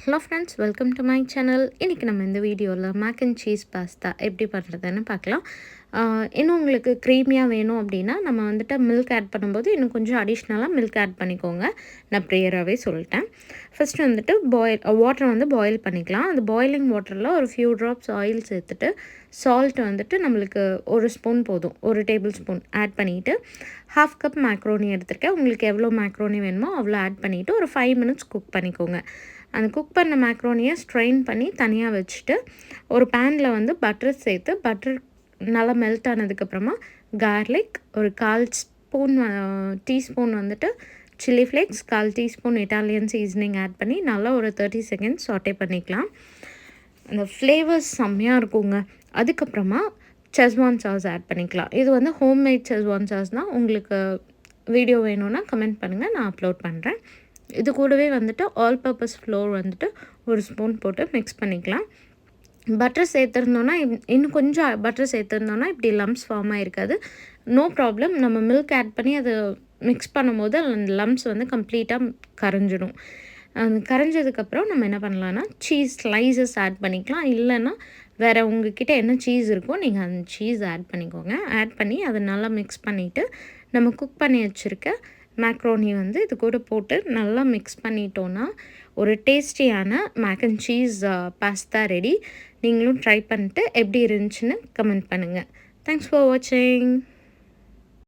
Hello friends, welcome to my channel. இன்றைக்கி நம்ம இந்த வீடியோவில் மேக் அண்ட் சீஸ் பாஸ்தா எப்படி பண்ணுறதுன்னு பார்க்கலாம். இன்னும் உங்களுக்கு க்ரீமியாக வேணும் அப்படின்னா நம்ம வந்துட்டு மில்க் ஆட் பண்ணும்போது இன்னும் கொஞ்சம் அடிஷ்னலாக மில்க் ஆட் பண்ணிக்கோங்க. நான் ப்ரியராகவே சொல்லிட்டேன். ஃபஸ்ட்டு வந்துட்டு வாட்டரை வந்து பாயில் பண்ணிக்கலாம். அந்த பாயிலிங் வாட்டரில் ஒரு ஃபியூ ட்ராப்ஸ் ஆயில் சேர்த்துட்டு சால்ட் வந்துட்டு நம்மளுக்கு ஒரு ஸ்பூன் போதும், ஒரு டேபிள் ஸ்பூன் ஆட் பண்ணிவிட்டு 1/2 கப் மேக்ரோனி எடுத்துருக்கேன். உங்களுக்கு எவ்வளோ மேக்ரோனி வேணுமோ அவ்வளோ ஆட் பண்ணிவிட்டு ஒரு 5 மினிட்ஸ் குக் பண்ணிக்கோங்க. அந்த குக் பண்ண மேக்ரோனியை ஸ்ட்ரெயின் பண்ணி தனியாக வச்சுட்டு ஒரு பேனில் வந்து பட்டர் சேர்த்து பட்டர் நல்லா மெல்ட் ஆனதுக்கப்புறமா கார்லிக் ஒரு 1/4 ஸ்பூன் டீஸ்பூன் வந்துட்டு chilli flakes, 1/4 teaspoon Italian seasoning add பண்ணி நல்லா ஒரு 30 செகண்ட்ஸ் சாட்டே பண்ணிக்கலாம். அந்த ஃப்ளேவர்ஸ் செம்மையாக இருக்குங்க. அதுக்கப்புறமா செஸ்வான் சாஸ் ஆட் பண்ணிக்கலாம். இது வந்து ஹோம்மேட் செஸ்வான் சாஸ் தான். உங்களுக்கு வீடியோ வேணும்னா கமெண்ட் பண்ணுங்கள், நான் அப்லோட் பண்ணுறேன். இது கூடவே வந்துட்டு ஆல் பர்பஸ் ஃப்ளோர் வந்துட்டு ஒரு ஸ்பூன் போட்டு மிக்ஸ் பண்ணிக்கலாம். பட்டர் சேர்த்துருந்தோன்னா இன்னும் கொஞ்சம் பட்டர் சேர்த்துருந்தோன்னா இப்படி லம்ஸ் ஃபார்ம் ஆகிருக்காது. No problem. நம்ம மில்க் ஆட் பண்ணி அதை மிக்ஸ் பண்ணும்போது அந்த லம்ஸ் வந்து கம்ப்ளீட்டாக கரைஞ்சிடும். கரைஞ்சதுக்கப்புறம் நம்ம என்ன பண்ணலான்னா சீஸ் ஸ்லைசஸ் ஆட் பண்ணிக்கலாம். இல்லைன்னா வேறு உங்ககிட்ட என்ன சீஸ் இருக்கோ நீங்கள் அந்த சீஸ் ஆட் பண்ணிக்கோங்க. ஆட் பண்ணி அதை நல்லா மிக்ஸ் பண்ணிவிட்டு நம்ம குக் பண்ணி வச்சுருக்க மேக்ரோனி வந்து இது கூட போட்டு நல்லா மிக்ஸ் பண்ணிட்டோன்னா ஒரு டேஸ்டியான mac and cheese pasta ready. நீங்களும் ட்ரை பண்ணிட்டு எப்படி இருந்துச்சுன்னு கமெண்ட் பண்ணுங்கள். தேங்க்ஸ் ஃபார் வாட்சிங்.